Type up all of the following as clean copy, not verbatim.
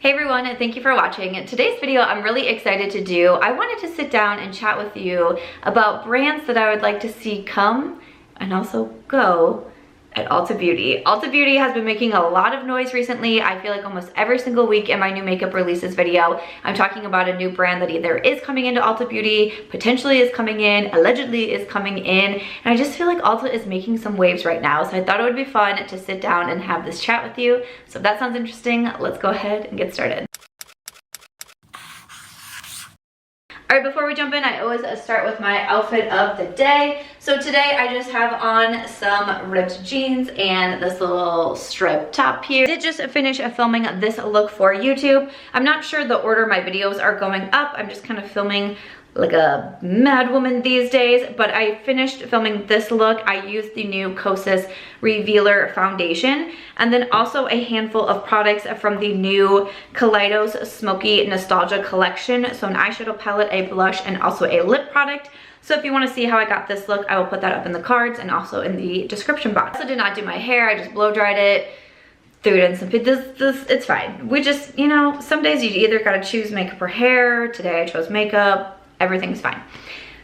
Hey everyone, and thank you for watching. Today's video I'm really excited to do. I wanted to sit down and chat with you about brands that I would like to see come and also go at Ulta Beauty. Ulta Beauty has been making a lot of noise recently. I feel like almost every single week in my new makeup releases video, I'm talking about a new brand that either is coming into Ulta Beauty, potentially is coming in, allegedly is coming in, and I just feel like Ulta is making some waves right now. So I thought it would be fun to sit down and have this chat with you. So if that sounds interesting, let's go ahead and get started. All right, before we jump in, I always start with my outfit of the day. So today I just have on some ripped jeans and this little striped top here. I did just finish filming this look for YouTube. I'm not sure the order my videos are going up. I'm just kind of filming like a mad woman these days, but I finished filming this look. I used the new Kosas Revealer foundation and then also a handful of products from the new Kaleidos Smoky Nostalgia collection. So an eyeshadow palette, a blush, and also a lip product. So if you want to see how I got this look, I will put that up in the cards and also in the description box. I also did not do my hair. I just blow dried it, threw it in some, it's fine. We just, you know, some days you either gotta choose makeup or hair. Today I chose makeup. Everything's fine.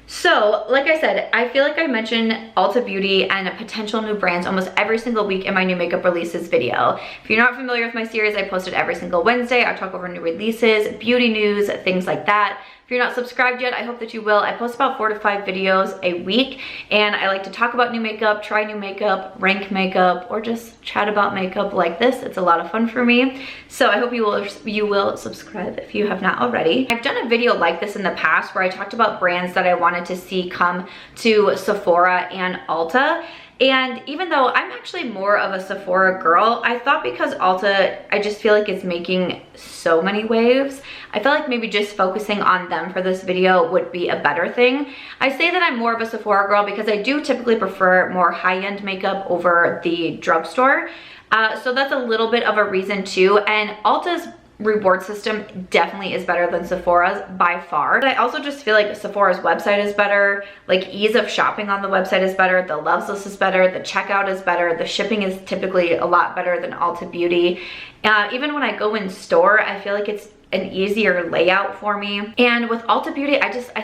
So, like I said, I feel like I mention Ulta Beauty and potential new brands almost every single week in my new makeup releases video. If you're not familiar with my series, I post it every single Wednesday. I talk over new releases, beauty news, things like that. If you're not subscribed yet, I hope that you will. I post about 4 to 5 videos a week, and I like to talk about new makeup, try new makeup, rank makeup, or just chat about makeup like this. It's a lot of fun for me. So I hope you will subscribe if you have not already. I've done a video like this in the past where I talked about brands that I wanted to see come to Sephora and Ulta. And even though I'm actually more of a Sephora girl, I thought because Ulta, I just feel like it's making so many waves, I felt like maybe just focusing on them for this video would be a better thing. I say that I'm more of a Sephora girl because I do typically prefer more high-end makeup over the drugstore. So that's a little bit of a reason too. And Ulta's reward system definitely is better than Sephora's by far. But I also just feel like Sephora's website is better, like ease of shopping on the website is better, the loves list is better, the checkout is better, the shipping is typically a lot better than Ulta Beauty. Even when I go in store, I feel like it's an easier layout for me. And with Ulta Beauty,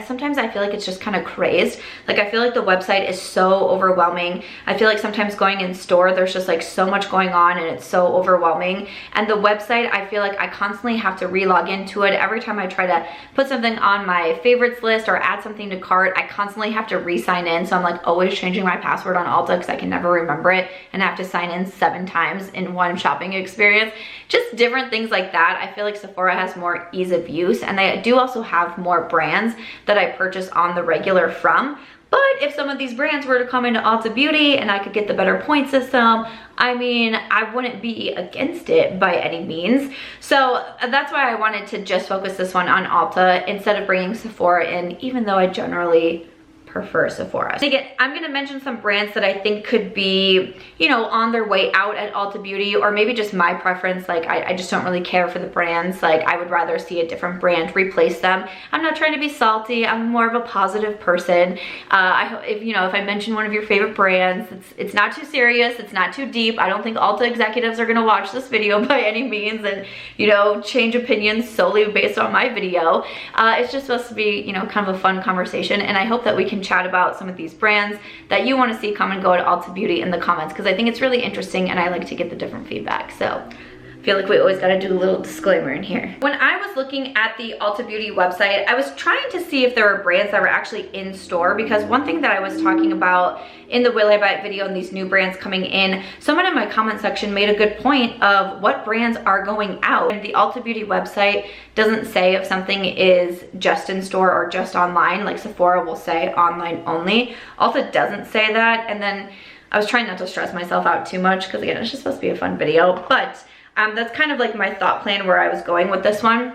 sometimes I feel like it's just kind of crazed. Like I feel like the website is so overwhelming. I feel like sometimes going in store, there's just like so much going on and it's so overwhelming. And the website, I feel like I constantly have to re-log into it. Every time I try to put something on my favorites list or add something to cart, I constantly have to re-sign in. So I'm like always changing my password on Ulta because I can never remember it and I have to sign in 7 times in one shopping experience. Just different things like that. I feel like Sephora has more ease of use, and they do also have more brands that I purchase on the regular from. But if some of these brands were to come into Ulta Beauty and I could get the better point system, I mean, I wouldn't be against it by any means. So that's why I wanted to just focus this one on Ulta instead of bringing Sephora in, even though I generally prefer Sephora. Again, I'm gonna mention some brands that I think could be, you know, on their way out at Ulta Beauty, or maybe just my preference. Like I just don't really care for the brands. Like I would rather see a different brand replace them. I'm not trying to be salty. I'm more of a positive person. If I mention one of your favorite brands, it's not too serious. It's not too deep. I don't think Ulta executives are gonna watch this video by any means and, you know, change opinions solely based on my video. It's just supposed to be, you know, kind of a fun conversation, and I hope that we can chat about some of these brands that you want to see come and go to Ulta Beauty in the comments, because I think it's really interesting and I like to get the different feedback. So I feel like we always got to do a little disclaimer in here. When I was looking at the Ulta Beauty website, I was trying to see if there were brands that were actually in store, because one thing that I was talking about in the Will I Buy It video and these new brands coming in, someone in my comment section made a good point of what brands are going out. And the Ulta Beauty website doesn't say if something is just in store or just online. Like Sephora will say online only. Ulta doesn't say that. And then I was trying not to stress myself out too much because again, it's just supposed to be a fun video. But that's kind of like my thought plan where I was going with this one.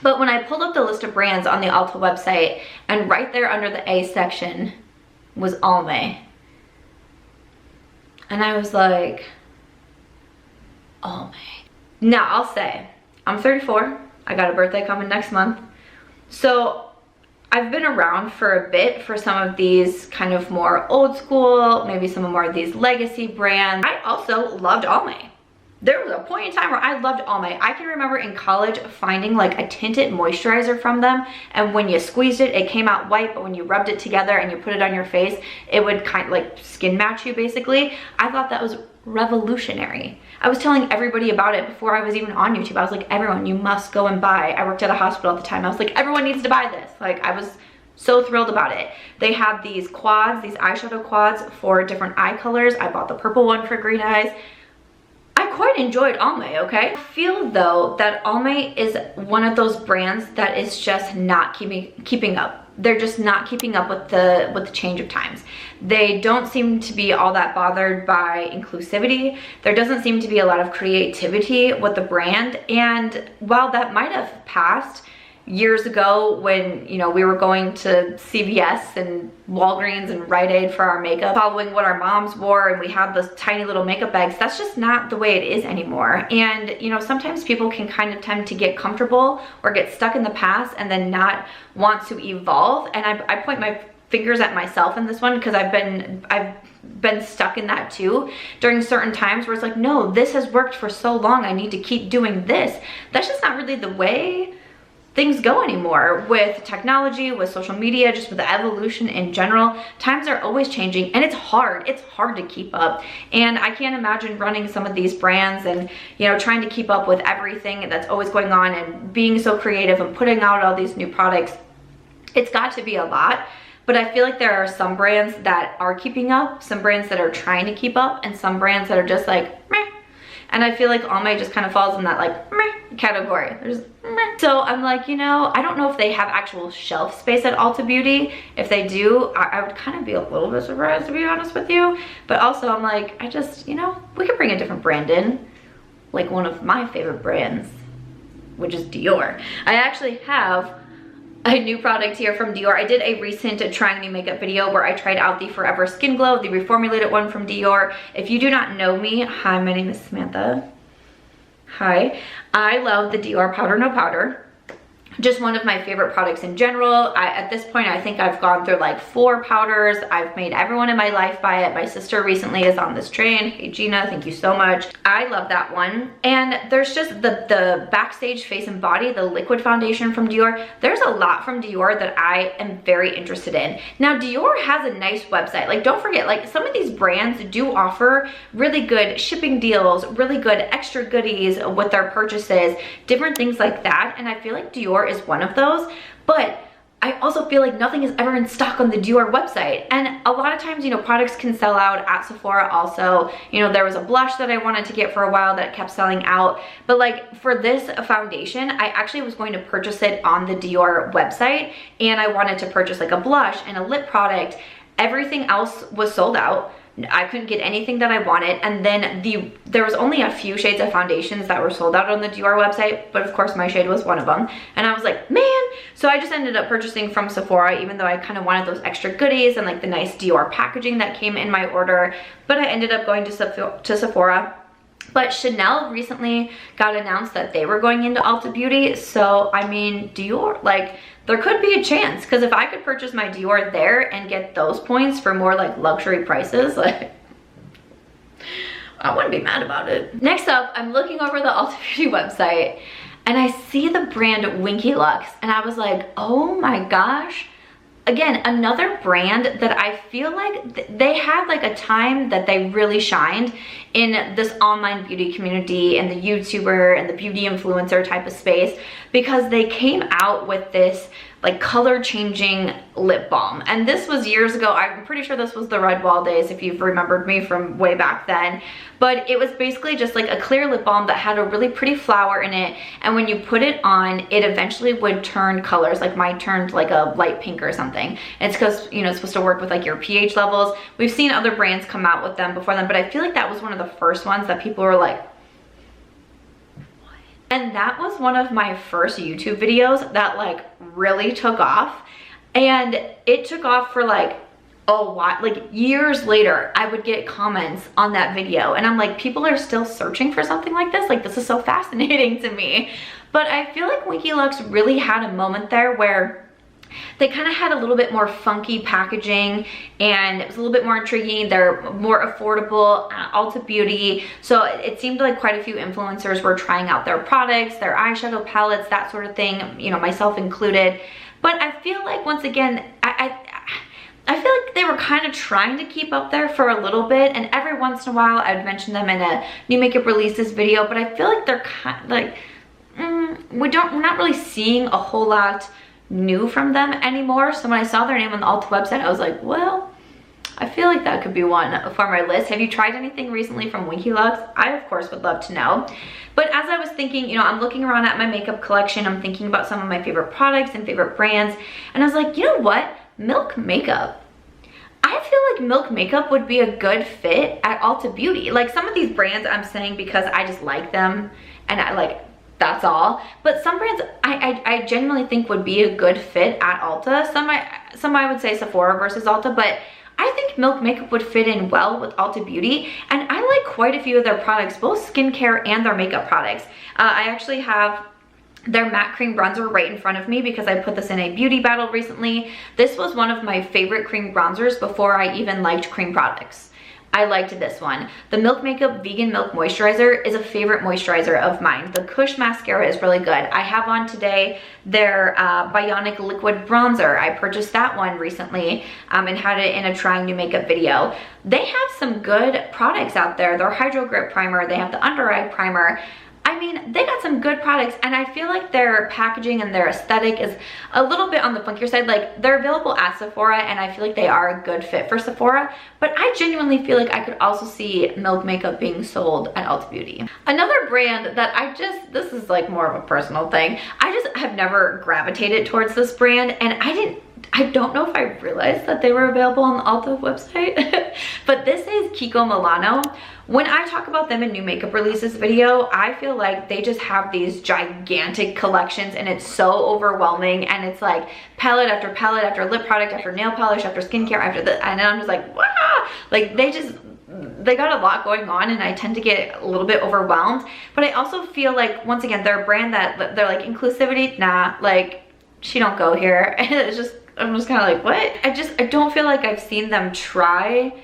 But when I pulled up the list of brands on the Ulta website, and right there under the A section was Almay. And I was like, Almay. Now I'll say, I'm 34. I got a birthday coming next month. So I've been around for a bit for some of these kind of more old school, maybe some more of these legacy brands. I also loved Almay. There was a point in time where I loved Almay. I can remember in college finding like a tinted moisturizer from them, and when you squeezed it, it came out white, but when you rubbed it together and you put it on your face, it would kind of like skin match you basically. I thought that was revolutionary. I was telling everybody about it before I was even on YouTube. I was like, everyone, you must go and buy. I worked at a hospital at the time. I was like, everyone needs to buy this. Like, I was so thrilled about it. They have these quads, these eyeshadow quads for different eye colors. I bought the purple one for green eyes. I quite enjoyed Almay, okay? I feel though that Almay is one of those brands that is just not keeping up. They're just not keeping up with the change of times. They don't seem to be all that bothered by inclusivity. There doesn't seem to be a lot of creativity with the brand. And while that might have passed years ago when, you know, we were going to CVS and Walgreens and Rite Aid for our makeup, following what our moms wore, and we had those tiny little makeup bags, that's just not the way it is anymore. And, you know, sometimes people can kind of tend to get comfortable or get stuck in the past and then not want to evolve. And I point my fingers at myself in this one, because I've been stuck in that too during certain times where it's like, no, this has worked for so long, I need to keep doing this. That's just not really the way things go anymore with technology, with social media, just with the evolution in general. Times are always changing, and it's hard to keep up. And I can't imagine running some of these brands and, you know, trying to keep up with everything that's always going on and being so creative and putting out all these new products. It's got to be a lot. But I feel like there are some brands that are keeping up, some brands that are trying to keep up, and some brands that are just like, meh. And I feel like Almay just kind of falls in that like meh category. There's meh. So I'm like, you know, I don't know if they have actual shelf space at Ulta Beauty. If they do, I would kind of be a little bit surprised, to be honest with you. But also I'm like, I just, you know, we could bring a different brand in. Like one of my favorite brands, which is Dior. I actually have a new product here from Dior. I did a recent trying new makeup video where I tried out the Forever Skin Glow, the reformulated one from Dior. If you do not know me, hi, my name is Samantha. Hi. I love the Dior Powder No Powder. Just one of my favorite products in general. At this point, I think I've gone through like 4 powders. I've made everyone in my life buy it. My sister recently is on this train. Hey Gina, thank you so much. I love that one. And there's just the Backstage Face and Body, the liquid foundation from Dior. There's a lot from Dior that I am very interested in. Now Dior has a nice website. Like, don't forget, like some of these brands do offer really good shipping deals, really good extra goodies with their purchases, different things like that. And I feel like Dior is one of those, but I also feel like nothing is ever in stock on the Dior website. And a lot of times, you know, products can sell out at Sephora also. You know, there was a blush that I wanted to get for a while that kept selling out. But like for this foundation, I actually was going to purchase it on the Dior website, and I wanted to purchase like a blush and a lip product. Everything else was sold out. I couldn't get anything that I wanted, and then there was only a few shades of foundations that were sold out on the Dior website, but of course my shade was one of them, and I was like, man. So I just ended up purchasing from Sephora, even though I kind of wanted those extra goodies and like the nice Dior packaging that came in my order, but I ended up going to Sephora. But Chanel recently got announced that they were going into Ulta Beauty, so I mean, Dior, like, there could be a chance, because if I could purchase my Dior there and get those points for more like luxury prices, like, I wouldn't be mad about it. Next up, I'm looking over the Ulta Beauty website and I see the brand Winky Lux, and I was like, oh my gosh. Again, another brand that I feel like they had like a time that they really shined in this online beauty community and the YouTuber and the beauty influencer type of space, because they came out with this like color changing lip balm. And this was years ago. I'm pretty sure this was the Red Wall days, if you've remembered me from way back then. But it was basically just like a clear lip balm that had a really pretty flower in it. And when you put it on, it eventually would turn colors. Like mine turned like a light pink or something. And it's because, you know, it's supposed to work with like your pH levels. We've seen other brands come out with them before them, but I feel like that was one of the first ones that people were like, what? And that was one of my first YouTube videos that like really took off. And it took off for like a while. Like years later, I would get comments on that video, and I'm like, people are still searching for something like this? Like, this is so fascinating to me. But I feel like Winky Lux really had a moment there where they kind of had a little bit more funky packaging, and it was a little bit more intriguing. They're more affordable, Ulta Beauty. So it seemed like quite a few influencers were trying out their products, their eyeshadow palettes, that sort of thing, you know, myself included. But I feel like, once again, I feel like they were kind of trying to keep up there for a little bit, and every once in a while I would mention them in a new makeup releases video, but I feel like they're kind of like, we're not really seeing a whole lot new from them anymore. So when I saw their name on the Ulta website, I was like, well, I feel like that could be one for my list. Have you tried anything recently from Winky Lux? I, of course, would love to know. But as I was thinking, you know, I'm looking around at my makeup collection, I'm thinking about some of my favorite products and favorite brands, and I was like, you know what? Milk Makeup. I feel like Milk Makeup would be a good fit at Ulta Beauty. Like, some of these brands I'm saying because I just like them, and I like, that's all. But some brands I genuinely think would be a good fit at Ulta. Some I would say Sephora versus Ulta, but I think Milk Makeup would fit in well with Ulta Beauty, and I like quite a few of their products, both skincare and their makeup products. I actually have their matte cream bronzer right in front of me because I put this in a beauty battle recently. This was one of my favorite cream bronzers before I even liked cream products. I liked this one. The Milk Makeup Vegan Milk Moisturizer is a favorite moisturizer of mine. The Kush Mascara is really good. I have on today their Bionic Liquid Bronzer. I purchased that one recently and had it in a trying new makeup video. They have some good products out there. Their Hydro Grip Primer, they have the Under Eye Primer. I mean, they got some good products, and I feel like their packaging and their aesthetic is a little bit on the funkier side. Like, they're available at Sephora, and I feel like they are a good fit for Sephora, but I genuinely feel like I could also see Milk Makeup being sold at Ulta Beauty. Another brand that this is like more of a personal thing, I just have never gravitated towards this brand, and I don't know if I realized that they were available on the Ulta website, but this is Kiko Milano. When I talk about them in new makeup releases video, I feel like they just have these gigantic collections, and it's so overwhelming, and it's like palette after lip product after nail polish after skincare after and I'm just like, wow! Like, they got a lot going on, and I tend to get a little bit overwhelmed. But I also feel like, once again, they're a brand that they're like, inclusivity, nah, like, she don't go here. And it's just, I'm just kind of like, what? I don't feel like I've seen them try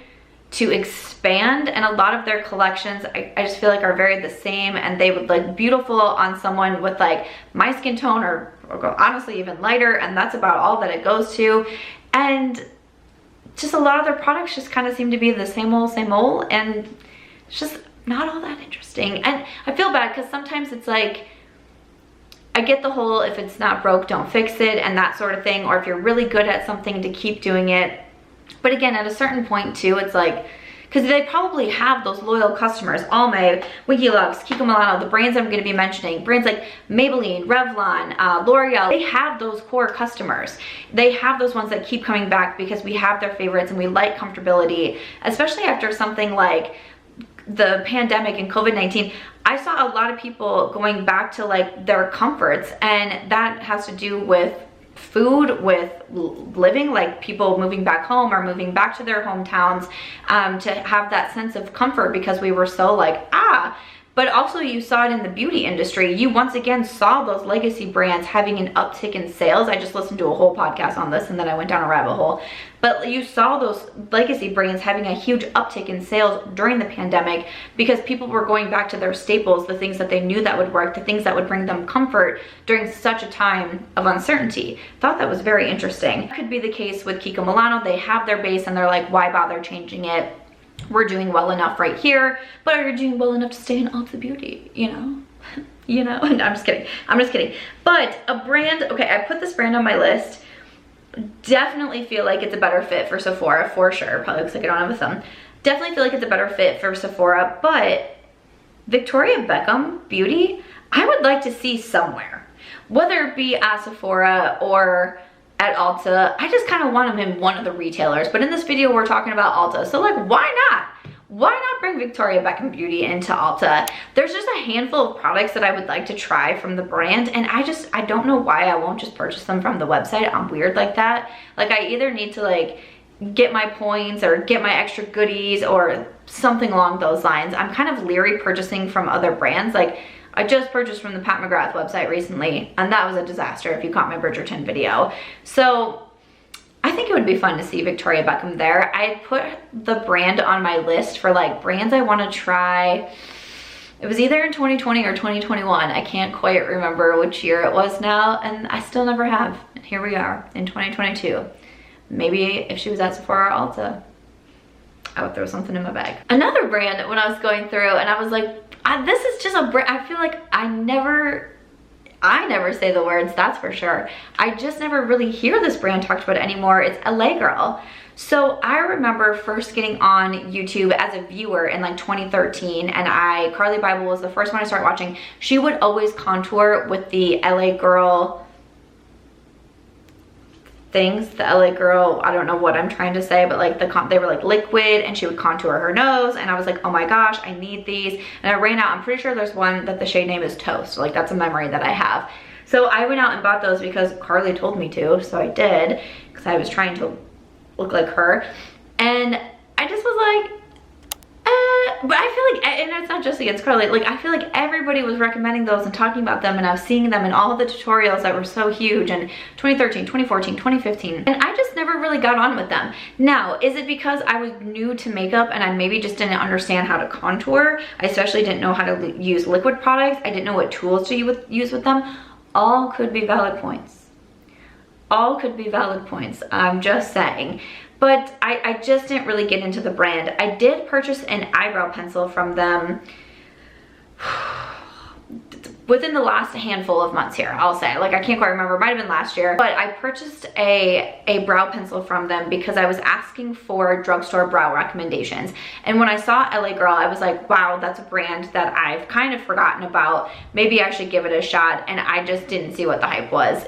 to expand, and a lot of their collections I just feel like are very the same, and they would look beautiful on someone with like my skin tone, or honestly even lighter, and that's about all that it goes to. And just a lot of their products just kind of seem to be the same old, and it's just not all that interesting. And I feel bad because sometimes it's like, I get the whole, if it's not broke, don't fix it, and that sort of thing, or if you're really good at something, to keep doing it. But again, at a certain point too, it's like, because they probably have those loyal customers, Almay, Winky Lux, Kiko Milano, the brands I'm going to be mentioning, brands like Maybelline, Revlon, L'Oreal, they have those core customers. They have those ones that keep coming back because we have their favorites and we like comfortability, especially after something like the pandemic and COVID-19. I saw a lot of people going back to like their comforts, and that has to do with food, with living, like people moving back home or moving back to their hometowns to have that sense of comfort, because we were so like, but also you saw it in the beauty industry. You once again saw those legacy brands having an uptick in sales. I just listened to a whole podcast on this, and then I went down a rabbit hole. But you saw those legacy brands having a huge uptick in sales during the pandemic because people were going back to their staples, the things that they knew that would work, the things that would bring them comfort during such a time of uncertainty. Thought that was very interesting. That could be the case with Kiko Milano. They have their base, and they're like, why bother changing it? We're doing well enough right here, but are you doing well enough to stay in Ulta Beauty, you know? You know, and I'm just kidding. But a brand, okay, I put this brand on my list. Definitely feel like it's a better fit for Sephora, for sure. Probably looks like I don't have a thumb. Definitely feel like it's a better fit for Sephora, but Victoria Beckham Beauty, I would like to see somewhere. Whether it be at Sephora or at Ulta, I just kind of want them in one of the retailers. But in this video, we're talking about Ulta. So like, why not? Why not bring Victoria Beckham Beauty into Ulta? There's just a handful of products that I would like to try from the brand, and I don't know why I won't just purchase them from the website. I'm weird like that. Like, I either need to like get my points or get my extra goodies or something along those lines. I'm kind of leery purchasing from other brands. Like, I just purchased from the Pat McGrath website recently, and that was a disaster if you caught my Bridgerton video. So I think it would be fun to see Victoria Beckham there. I had put the brand on my list for like brands I want to try. It was either in 2020 or 2021. I can't quite remember which year it was now, and I still never have. And here we are in 2022. Maybe if she was at Sephora or Ulta, I would throw something in my bag. Another brand when I was going through, and I was like, this is just a brand. I feel like I never say the words, that's for sure. I just never really hear this brand talked about anymore. It's LA Girl. So I remember first getting on YouTube as a viewer in like 2013, and Carli Bybel was the first one I started watching. She would always contour with the LA Girl things, the LA Girl, I don't know what I'm trying to say, but like they were like liquid, and she would contour her nose, and I was like, oh my gosh, I need these. And I ran out. I'm pretty sure there's one that the shade name is Toast. Like that's a memory that I have. So I went out and bought those because Carli told me to, so I did, because I was trying to look like her. And I just was like, but I feel like, and it's not just against Carli, like I feel like everybody was recommending those and talking about them, and I was seeing them in all of the tutorials that were so huge in 2013, 2014, 2015, and I just never really got on with them. Now, is it because I was new to makeup and I maybe just didn't understand how to contour? I especially didn't know how to use liquid products. I didn't know what tools to use with them. All could be valid points. All could be valid points, I'm just saying. But I just didn't really get into the brand. I did purchase an eyebrow pencil from them within the last handful of months here, I'll say. Like I can't quite remember, it might have been last year. But I purchased a brow pencil from them because I was asking for drugstore brow recommendations. And when I saw LA Girl, I was like, wow, that's a brand that I've kind of forgotten about. Maybe I should give it a shot. And I just didn't see what the hype was.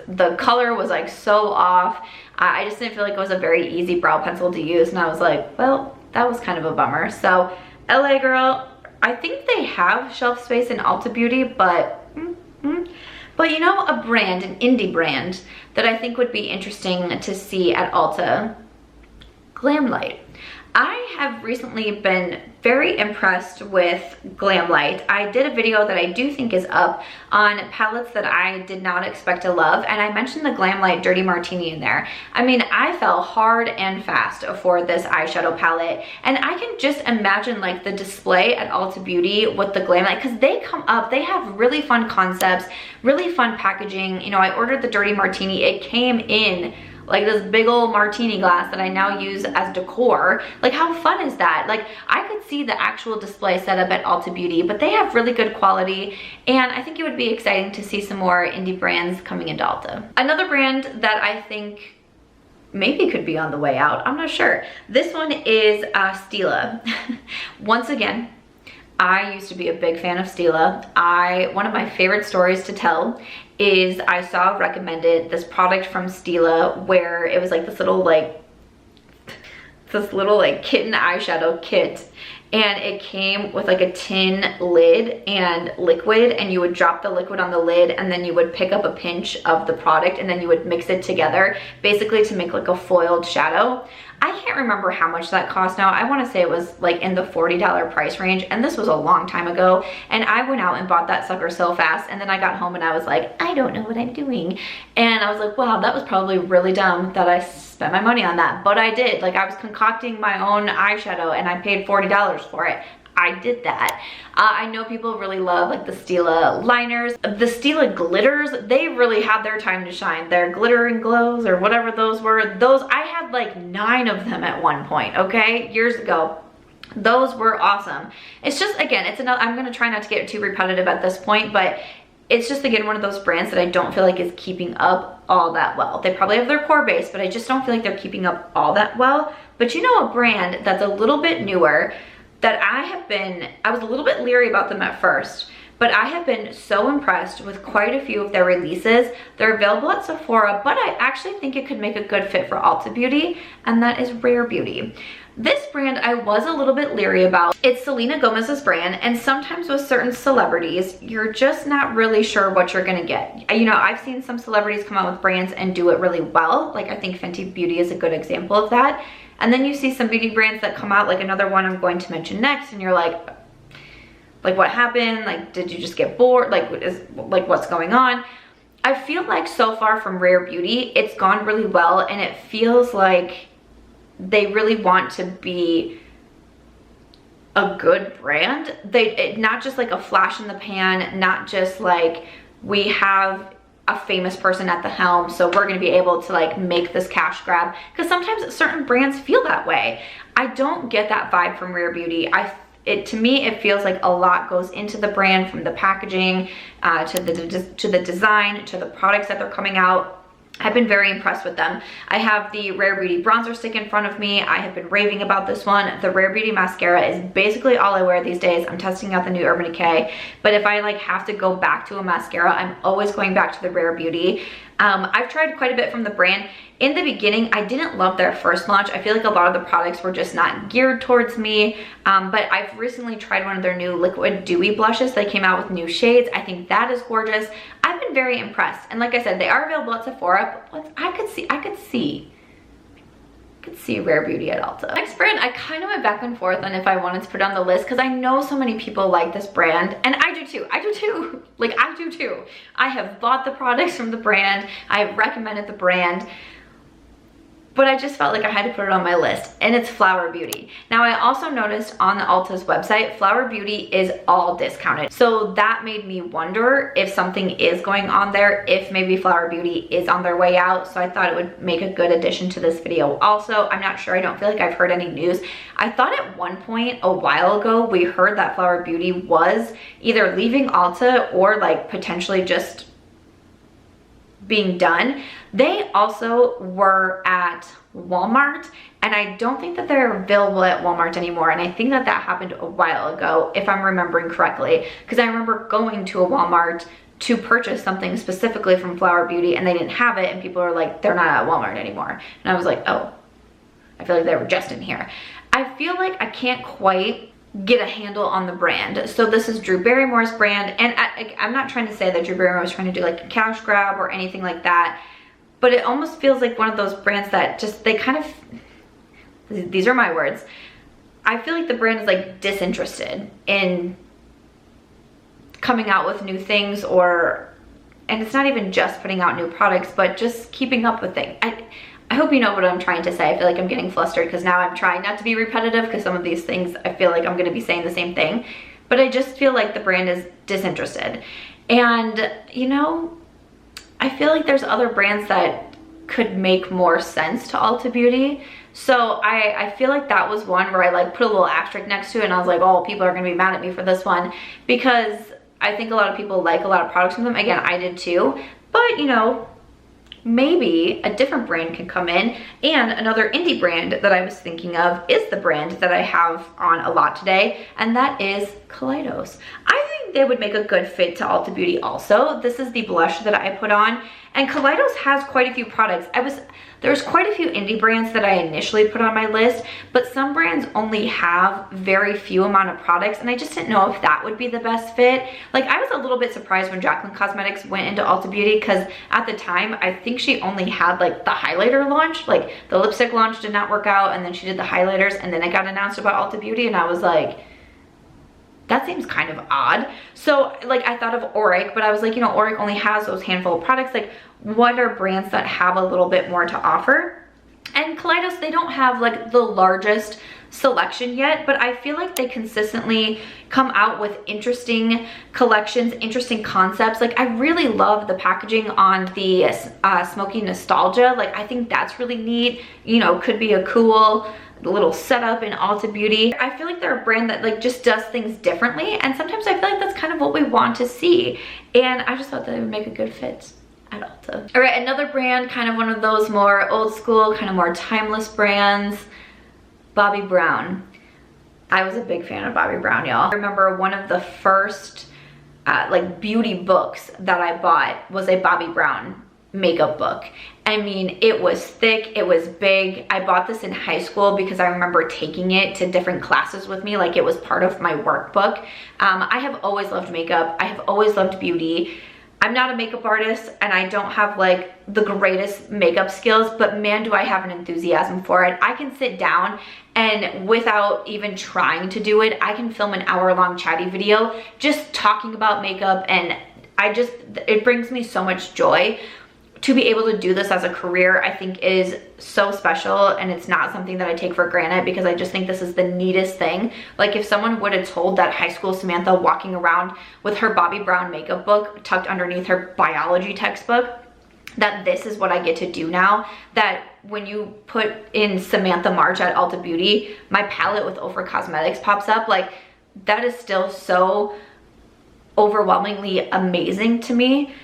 The color was like so off. I just didn't feel like it was a very easy brow pencil to use, and I was like, well, that was kind of a bummer. So LA Girl, I think they have shelf space in Ulta Beauty, but you know, a brand, an indie brand that I think would be interesting to see at Ulta, Glamlite. I have recently been very impressed with Glamlite. I did a video that I do think is up on palettes that I did not expect to love, and I mentioned the Glamlite Dirty Martini in there. I mean, I fell hard and fast for this eyeshadow palette, and I can just imagine like the display at Ulta Beauty with the Glamlite, because they come up, they have really fun concepts, really fun packaging. You know, I ordered the Dirty Martini. It came in like this big old martini glass that I now use as decor. Like how fun is that? Like I could see the actual display set up at Ulta Beauty, but they have really good quality, and I think it would be exciting to see some more indie brands coming into Ulta. Another brand that I think maybe could be on the way out, I'm not sure. This one is Stila. Once again, I used to be a big fan of Stila. One of my favorite stories to tell is I saw recommended this product from Stila where it was like this little kitten eyeshadow kit, and it came with like a tin lid and liquid, and you would drop the liquid on the lid, and then you would pick up a pinch of the product, and then you would mix it together basically to make like a foiled shadow. I can't remember how much that cost now. I want to say it was like in the $40 price range, and this was a long time ago, and I went out and bought that sucker so fast, and then I got home and I was like, I don't know what I'm doing. And I was like, wow, that was probably really dumb that I spent my money on that, but I did. Like I was concocting my own eyeshadow and I paid $40 for it. I did that. I know people really love like the Stila liners. The Stila glitters, they really had their time to shine. Their glitter and glows or whatever those were. Those, I had like 9 of them at one point, okay? Years ago. Those were awesome. It's just, again, it's another, I'm gonna try not to get too repetitive at this point, but it's just, again, one of those brands that I don't feel like is keeping up all that well. They probably have their core base, but I just don't feel like they're keeping up all that well. But you know, a brand that's a little bit newer that I was a little bit leery about them at first, but I have been so impressed with quite a few of their releases. They're available at Sephora, but I actually think it could make a good fit for Ulta Beauty, and that is Rare Beauty. This brand I was a little bit leery about. It's Selena Gomez's brand, and sometimes with certain celebrities, you're just not really sure what you're gonna get. You know, I've seen some celebrities come out with brands and do it really well. Like I think Fenty Beauty is a good example of that. And then you see some beauty brands that come out, like another one I'm going to mention next, and you're like, Like, what happened? Like, did you just get bored? Like, what's going on? I feel like so far from Rare Beauty, it's gone really well, and it feels like they really want to be a good brand. Not just like a flash in the pan, not just like we have a famous person at the helm, so we're gonna be able to like make this cash grab, because sometimes certain brands feel that way. I don't get that vibe from Rare Beauty. To me, it feels like a lot goes into the brand, from the packaging to the design, to the products that they're coming out. I've been very impressed with them. I have the Rare Beauty bronzer stick in front of me. I have been raving about this one. The Rare Beauty mascara is basically all I wear these days. I'm testing out the new Urban Decay, but if I like have to go back to a mascara, I'm always going back to the Rare Beauty. I've tried quite a bit from the brand. In the beginning, I didn't love their first launch. I feel like a lot of the products were just not geared towards me, but I've recently tried one of their new liquid dewy blushes. They came out with new shades. I think that is gorgeous. I've been very impressed, and like I said, they are available at Sephora, but I could see Rare Beauty at Ulta. Next brand, I kind of went back and forth on if I wanted to put on the list, because I know so many people like this brand, and I do too. Like, I do too. I have bought the products from the brand. I have recommended the brand, but I just felt like I had to put it on my list, and it's Flower Beauty. Now, I also noticed on the Ulta's website, Flower Beauty is all discounted. So that made me wonder if something is going on there, if maybe Flower Beauty is on their way out. So I thought it would make a good addition to this video. Also, I'm not sure, I don't feel like I've heard any news. I thought at one point a while ago, we heard that Flower Beauty was either leaving Ulta or like potentially just being done. They also were at Walmart, and I don't think that they're available at Walmart anymore, and I think that that happened a while ago, if I'm remembering correctly, because I remember going to a Walmart to purchase something specifically from Flower Beauty, and they didn't have it, and people were like, they're not at Walmart anymore. And I was like, oh, I feel like they were just in here. I feel like I can't quite get a handle on the brand. So this is Drew Barrymore's brand, and I'm not trying to say that Drew Barrymore was trying to do like a cash grab or anything like that, but it almost feels like one of those brands that just, they kind of, these are my words, I feel like the brand is like disinterested in coming out with new things, and it's not even just putting out new products, but just keeping up with things. I hope you know what I'm trying to say. I feel like I'm getting flustered because now I'm trying not to be repetitive, because some of these things I feel like I'm going to be saying the same thing, but I just feel like the brand is disinterested. And you know, I feel like there's other brands that could make more sense to Ulta Beauty. So I feel like that was one where I like put a little asterisk next to it, and I was like, oh, people are going to be mad at me for this one, because I think a lot of people like a lot of products from them. Again, I did too, but you know, maybe a different brand can come in. And another indie brand that I was thinking of is the brand that I have on a lot today, and that is Kaleidos. I think they would make a good fit to Ulta Beauty also. This is the blush that I put on, and Kaleidos has quite a few products. There's quite a few indie brands that I initially put on my list, but some brands only have very few amount of products, and I just didn't know if that would be the best fit. Like, I was a little bit surprised when Jaclyn Cosmetics went into Ulta Beauty, because at the time, I think she only had like the highlighter launch. Like, the lipstick launch did not work out, and then she did the highlighters, and then it got announced about Ulta Beauty, and I was like, that seems kind of odd. So like, I thought of Auric, but I was like, you know, Auric only has those handful of products. Like, what are brands that have a little bit more to offer? And Kaleidos, they don't have like the largest selection yet, but I feel like they consistently come out with interesting collections, interesting concepts. Like, I really love the packaging on the Smoky Nostalgia. Like, I think that's really neat. You know, could be a cool little setup in Ulta Beauty. I feel like they're a brand that like just does things differently, and sometimes I feel like that's kind of what we want to see, and I just thought that it would make a good fit at Ulta. All right, another brand, kind of one of those more old school, kind of more timeless brands, Bobbi Brown. I was a big fan of Bobbi Brown, y'all. I remember one of the first like beauty books that I bought was a Bobbi Brown makeup book. I mean, it was thick, it was big. I bought this in high school because I remember taking it to different classes with me, like it was part of my workbook. I have always loved makeup. I have always loved beauty. I'm not a makeup artist and I don't have like the greatest makeup skills, but man, do I have an enthusiasm for it. I can sit down and without even trying to do it, I can film an hour-long chatty video just talking about makeup, and it brings me so much joy. To be able to do this as a career, I think is so special, and it's not something that I take for granted, because I just think this is the neatest thing. Like, if someone would have told that high school Samantha walking around with her Bobbi Brown makeup book tucked underneath her biology textbook, that this is what I get to do now, that when you put in Samantha March at Ulta Beauty, my palette with Ofra Cosmetics pops up, like, that is still so overwhelmingly amazing to me.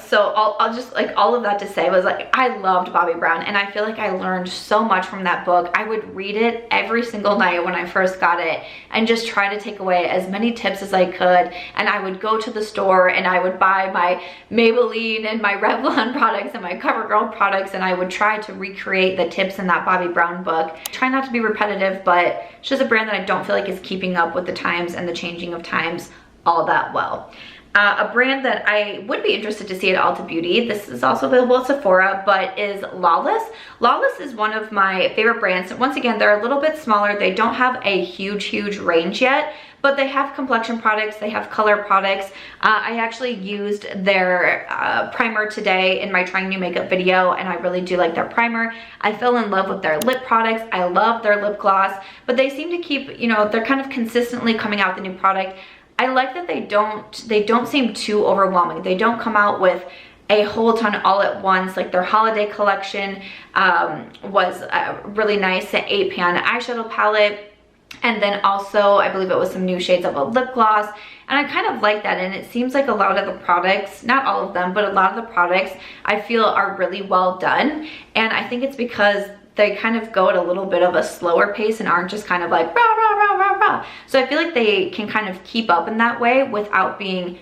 So I'll just, like, all of that to say was, like, I loved Bobbi Brown, and I feel like I learned so much from that book. I would read it every single night when I first got it and just try to take away as many tips as I could. And I would go to the store and I would buy my Maybelline and my Revlon products and my CoverGirl products, and I would try to recreate the tips in that Bobbi Brown book. Try not to be repetitive, but it's just a brand that I don't feel like is keeping up with the times and the changing of times all that well. A brand that I would be interested to see at Ulta Beauty, this is also available at Sephora, but is Lawless. Lawless is one of my favorite brands. Once again, they're a little bit smaller. They don't have a huge range yet, but they have complexion products, they have color products. I actually used their primer today in my trying new makeup video, and I really do like their primer. I fell in love with their lip products. I love their lip gloss, but they seem to keep, you know, they're kind of consistently coming out with a new product. I like that they don't seem too overwhelming. They don't come out with a whole ton all at once. Like, their holiday collection was really nice, an 8-pan eyeshadow palette. And then also, I believe it was some new shades of a lip gloss. And I kind of like that. And it seems like a lot of the products, not all of them, but a lot of the products I feel are really well done. And I think it's because they kind of go at a little bit of a slower pace and aren't just kind of like rah, rah, rah, rah, rah. So I feel like they can kind of keep up in that way without being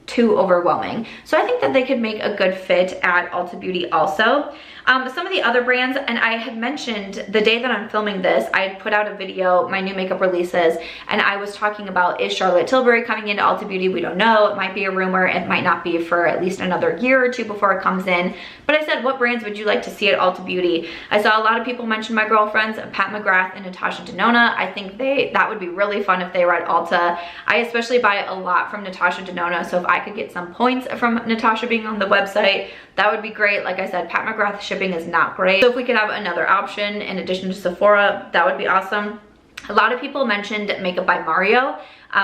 too overwhelming. So I think that they could make a good fit at Ulta Beauty also. Some of the other brands, and I had mentioned the day that I'm filming this, I had put out a video, my new makeup releases, and I was talking about, is Charlotte Tilbury coming into Ulta Beauty? We don't know. It might be a rumor. It might not be for at least another year or two before it comes in. But I said, what brands would you like to see at Ulta Beauty? I saw a lot of people mention my girlfriends, Pat McGrath and Natasha Denona. I think that would be really fun if they were at Ulta. I especially buy a lot from Natasha Denona, so if I could get some points from Natasha being on the website, that would be great. Like I said, Pat McGrath shipping is not great. So if we could have another option in addition to Sephora, that would be awesome. A lot of people mentioned Makeup by Mario,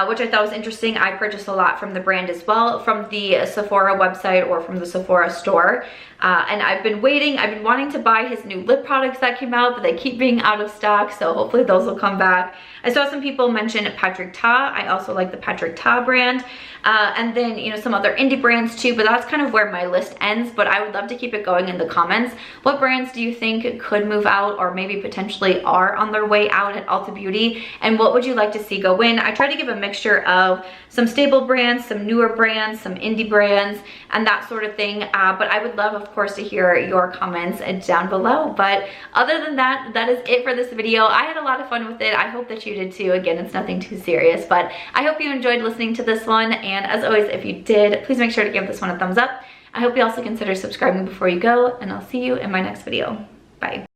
which I thought was interesting. I purchased a lot from the brand as well, from the Sephora website or from the Sephora store. And I've been wanting to buy his new lip products that came out, but they keep being out of stock, so hopefully those will come back. I saw some people mention Patrick Ta. I also like the Patrick Ta brand. And then, you know, some other indie brands too, but that's kind of where my list ends. But I would love to keep it going in the comments. What brands do you think could move out, or maybe potentially are on their way out at Ulta Beauty? And what would you like to see go in? I try to give a mixture of some stable brands, some newer brands, some indie brands, and that sort of thing. But I would love, of course, to hear your comments down below. But other than that, that is it for this video. I had a lot of fun with it. I hope that you did too. Again, it's nothing too serious, but I hope you enjoyed listening to this one. And as always, if you did, please make sure to give this one a thumbs up. I hope you also consider subscribing before you go, and I'll see you in my next video. Bye.